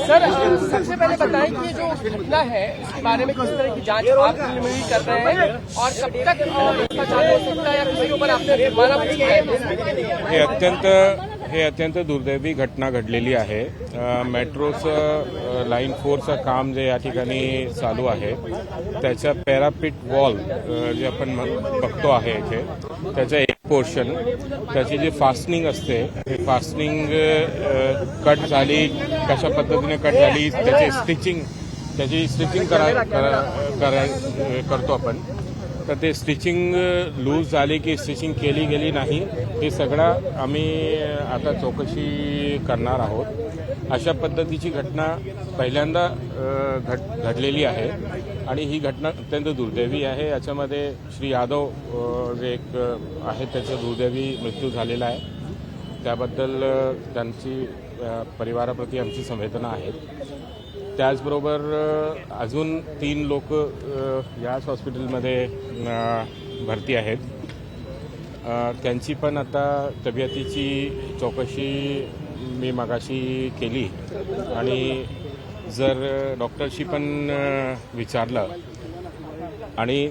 Sir सबसे पहले बताएं कि जो घटना है इसके बारे में किस तरह की जांच आप प्रिलिमिनरी कर रहे हैं और कब तक इसका चालू हो सकता है या किसी के ऊपर आपने जुर्माना भी किया है? हे अत्यंत दुर्दैवी घटना घडलेली आहे। मेट्रोचं लाईन 4चं काम जे या ठिकाणी चालू आहे त्याच्या पॅरापिट वॉल जे आपण बघतो आहे इथे त्याचा एक पोर्शन त्याची जी फास्टनिंग असते हे फास्टनिंग कट झाली, कशा पद्धतीने कट झाली त्याची स्टिचिंग करतो आपण, तर ते स्टिचिंग लूज झाली की स्टिचिंग केली गेली नाही हे सगळं आम्ही आता चौकशी करणार आहोत। अशा पद्धतीची घटना पहिल्यांदा घडलेली आहे आणि ही घटना अत्यंत दुर्दैवी आहे। याच्यामध्ये श्री यादव जे एक आहे त्याचा दुर्दैवी मृत्यू झालेला आहे, त्याबद्दल त्यांची परिवाराप्रती आमची संवेदना आहे। त्याचबरोबर अजून 3 लोक याच हॉस्पिटलमध्ये भरती आहेत, त्यांची पण आता तब्येतीची चौकशी मी मगाशी केली आणि जर डॉक्टरशी पण विचारलं आणि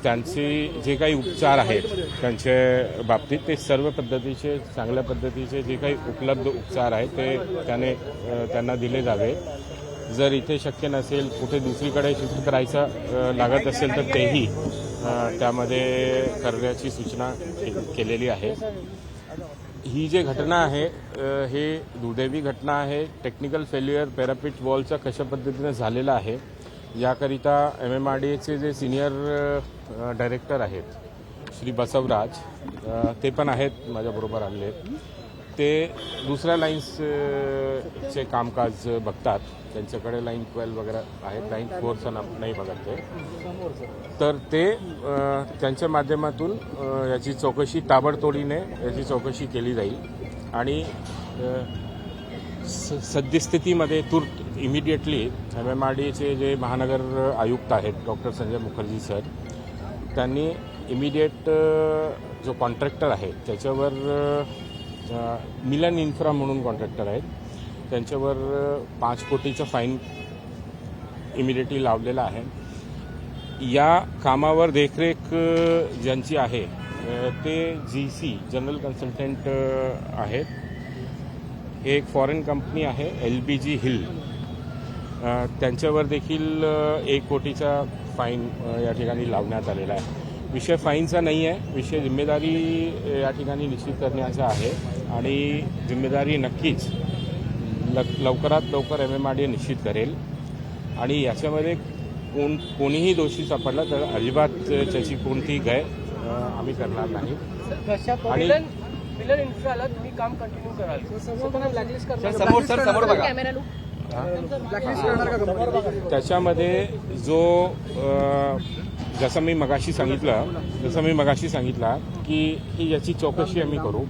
त्यांचे जे काही उपचार आहेत त्यांच्या बाबतीत ते सर्व पद्धतीचे चांगल्या पद्धतीचे जे काही उपलब्ध उपचार आहेत ते त्यांना दिले जावे। जर इथे शक्य नसेल कुठे दुसरीकडे शिफ्ट करायचं लागत असेल तर तेही त्यामध्ये करण्याची सूचना केलेली आहे। ही जी घटना आहे हे दुर्दैवी घटना आहे। टेक्निकल फेल्युअर पॅरापिट वॉलचा कशा पद्धतीने झालेला आहे याकरिता MMRDAचे जे सिनियर डायरेक्टर आहेत श्री बसवराज ते पण आहेत माझ्याबरोबर आले, ते दुसऱ्या लाईन्सचे कामकाज बघतात, त्यांच्याकडे लाईन 12 वगैरे आहेत, लाईन 4चं नाही बघत ते, तर ते त्यांच्या माध्यमातून याची चौकशी ताबडतोडीने याची चौकशी केली जाईल आणि सद्यस्थितीमध्ये तूर्त इमिडिएटली MMRDAचे जे महानगर आयुक्त आहेत डॉक्टर संजय मुखर्जी सर त्यांनी इमिडिएट जो कॉन्ट्रॅक्टर आहे त्याच्यावर मिलन इन्फ्रा म्हणून कॉन्ट्रॅक्टर आहेत त्यांच्यावर 5 कोटीचा फाईन इमिडिएटली लावलेला आहे। या कामावर देखरेख ज्यांची आहे ते GC जनरल कन्सल्टंट आहेत। हे एक फॉरेन कंपनी आहे LBG हिल, त्यांच्यावर देखील 1 कोटीचा फाईन या ठिकाणी लावण्यात आलेला आहे। विषय फाईनचा नाही आहे, विषय जिम्मेदारी या ठिकाणी निश्चित करण्याचा आहे आणि जिम्मेदारी नक्कीच लवकरात लवकर MMRDA निश्चित करेल आणि याच्यामध्ये कोणीही दोषी सापडला तर अजिबात त्याची कोणतीही गय आम्ही करणार नाही। आणि मिलन इन्फ्राला तुम्ही काम कंटिन्यू कराल, त्याच्यामध्ये जो जसं मी मगाशी सांगितलं की ही याची चौकशी आम्ही करू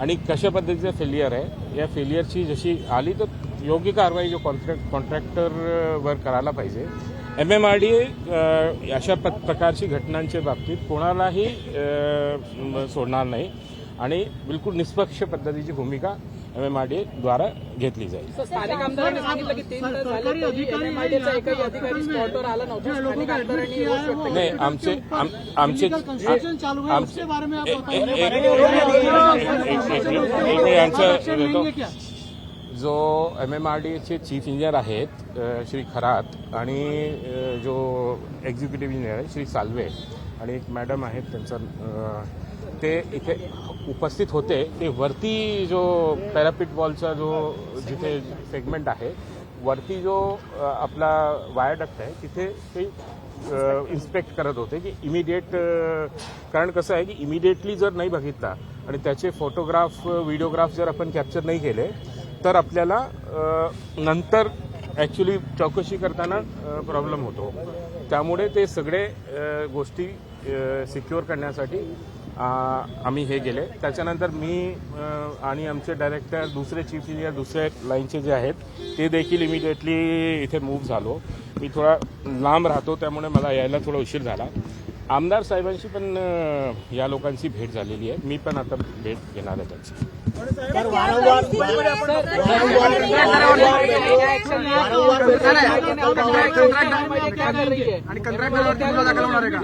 आणि कशा पद्धतीचं फेलियर आहे या फेलियरची जशी आली तर योग्य कारवाई जो कॉन्ट्रॅक्टरवर करायला पाहिजे। MMRDA अशा प्रकारची घटनांच्या बाबतीत कोणालाही सोडणार नाही आणि बिलकुल निष्पक्ष पद्धतीची भूमिका MMRDA द्वारा घेतली जाईल। स्थानिक आमदारांनी सांगितलं की 3 तास झाले तरी MMRDAचा एकही अधिकारी स्पॉटवर आला नव्हता। स्थानिक आमदारांनी रोष व्यक्त केला। नाही आमचे जो MMRDAचे चीफ इंजिनियर आहेत श्री खरात आणि जो एक्झिक्युटिव्ह इंजिनियर आहे श्री साल्वे आणि एक मॅडम आहेत त्यांचा ते इथे उपस्थित होते। ते वरती जो पॅरापिट वॉलचा जो जिथे सेगमेंट आहे वरती जो आपला वायरडक्ट आहे तिथे ते इन्स्पेक्ट करत होते की इमिडिएट, कारण कसं आहे की इमिडिएटली जर नाही बघितला आणि त्याचे फोटोग्राफ व्हिडिओग्राफ जर आपण कॅप्चर नाही केले तर आपल्याला नंतर ॲक्च्युली चौकशी करताना प्रॉब्लेम होतो। त्यामुळे ते सगळे गोष्टी सिक्युअर करण्यासाठी आम्ही हे गेले। त्याच्यानंतर मी आणि आमचे डायरेक्टर दुसरे चीफ इंजिनियर दुसरे लाईनचे जे आहेत ते देखील इमिडिएटली इथे मूव्ह झालो। मी थोडा लांब राहतो त्यामुळे मला यायला थोडा उशीर झाला। आमदार साहेबांशी पण या लोकांची भेट झालेली आहे, मी पण आता भेट घेणार आहे त्यांची। आणि कंत्राटदारावर गुन्हा दाखल होणार आहे का?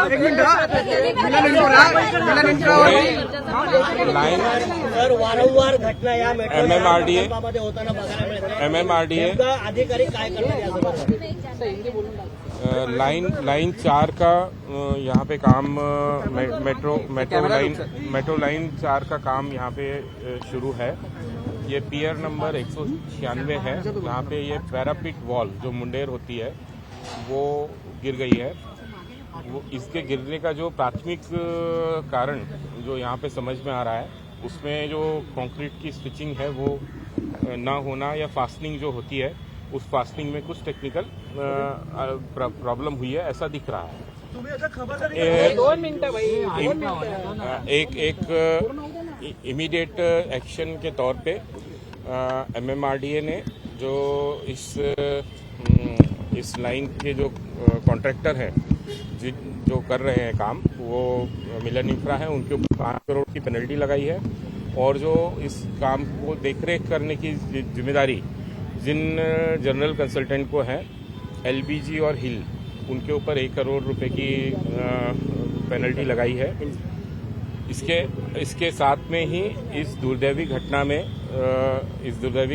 एक मिनिट लाईन वारंवार घटना या MMRDA मध्ये होताना बघायला मिळतात. MMRDA अधिकारी काय करतात यासंदर्भात? लाइन 4 का यहाँ पे काम मेट्रो लाइन 4 का काम यहाँ पे शुरू है। ये पियर नंबर 196 है, जहाँ पे ये पैरापिट वॉल जो मुंडेर होती है वो गिर गई है। वो इसके गिरने का जो प्राथमिक कारण जो यहाँ पे समझ में आ रहा है, उसमें जो कंक्रीट की स्टिचिंग है वो ना होना या फास्टनिंग जो होती है, उस फास्टनिंग में कुछ टेक्निकल प्रॉब्लम हुई है, ऐसा दिख रहा है। एक इमीडिएट एक्शन के तौर पे MMRDA ने जो इस लाइन के जो कॉन्ट्रैक्टर हैं जो कर रहे हैं काम, वो मिलन इंफ्रा है, उनके ऊपर 5 करोड़ की पेनल्टी लगाई है। और जो इस काम को देखरेख करने की जिम्मेदारी जिन जनरल कंसल्टेंट को है, LBG और हिल, उनके ऊपर 1 करोड़ रुपए की पेनल्टी लगाई है। इसके साथ में ही इस दुर्दैवी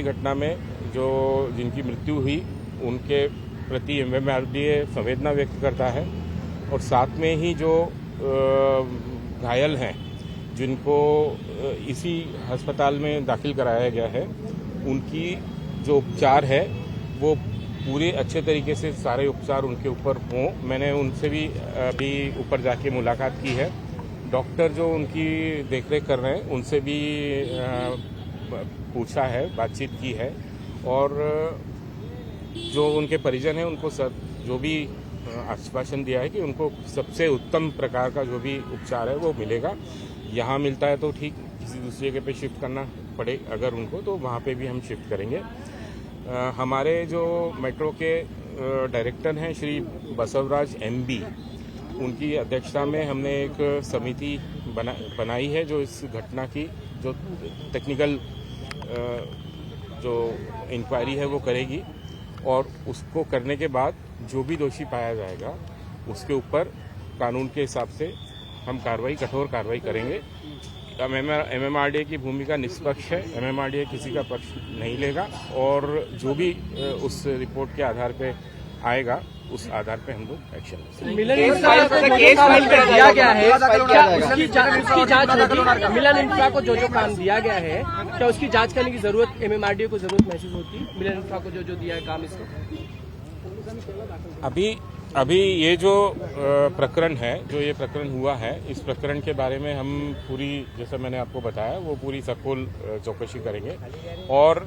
घटना में जो जिनकी मृत्यु हुई, उनके प्रति MMRDA संवेदना व्यक्त करता है। और साथ में ही जो घायल हैं, जिनको इसी अस्पताल में दाखिल कराया गया है, उनकी जो उपचार है वो पूरे अच्छे तरीके से सारे उपचार उनके ऊपर हों। मैंने उनसे भी अभी ऊपर जाके मुलाकात की है। डॉक्टर जो उनकी देखरेख कर रहे हैं, उनसे भी पूछा है, बातचीत की है। और जो उनके परिजन हैं, उनको जो भी आश्वासन दिया है कि उनको सबसे उत्तम प्रकार का जो भी उपचार है वो मिलेगा। यहाँ मिलता है तो ठीक, किसी दूसरी जगह पे शिफ्ट करना पड़े अगर उनको, तो वहाँ पे भी हम शिफ्ट करेंगे। हमारे जो मेट्रो के डायरेक्टर हैं श्री बसवराज MB, उनकी अध्यक्षता में हमने एक समिति बनाई है जो इस घटना की जो टेक्निकल जो इंक्वायरी है वो करेगी। और उसको करने के बाद जो भी दोषी पाया जाएगा, उसके ऊपर कानून के हिसाब से हम कठोर कार्रवाई करेंगे। MMRDA की भूमिका निष्पक्ष है, MMRDA किसी का पक्ष नहीं लेगा। और जो भी उस रिपोर्ट के आधार पे आएगा, उस आधार पे हम लोग एक्शन लेंगे। मिलन इंफ्रा केस फाइल कर दिया गया है, क्या उसकी जांच होगी? मिलन इंफ्रा को जो काम दिया गया है, क्या उसकी जांच करने की जरूरत MMRDA को जरूरत महसूस होती है? मिलन इंफ्रा को जो दिया है काम, इसको अभी ये जो प्रकरण है, जो ये प्रकरण हुआ है, इस प्रकरण के बारे में हम पूरी, जैसा मैंने आपको बताया, वो पूरी सखोल चौकसी करेंगे। और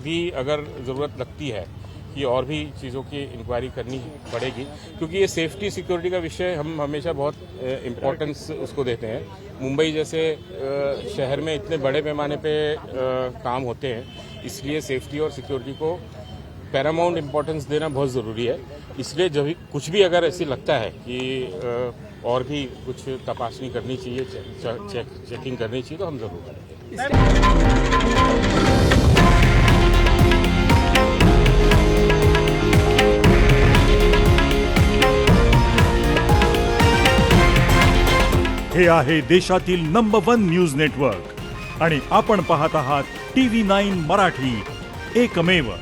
भी अगर ज़रूरत लगती है कि और भी चीज़ों की इंक्वायरी करनी पड़ेगी, क्योंकि ये सेफ्टी सिक्योरिटी का विषय हम हमेशा बहुत इम्पोर्टेंस उसको देते हैं। मुंबई जैसे शहर में इतने बड़े पैमाने पे काम होते हैं, इसलिए सेफ्टी और सिक्योरिटी को पैरामाउंट इम्पोर्टेंस देना बहुत ज़रूरी है। इसलिए जब कुछ भी अगर ऐसे लगता है कि और भी कुछ तपासनी करनी चाहिए, चेकिंग करनी चाहिए, तो हम ज़रूर करेंगे। हे आहे देशातील नंबर 1 न्यूज नेटवर्क आणि आपण पाहत आहात TV9 मराठी, एकमेव.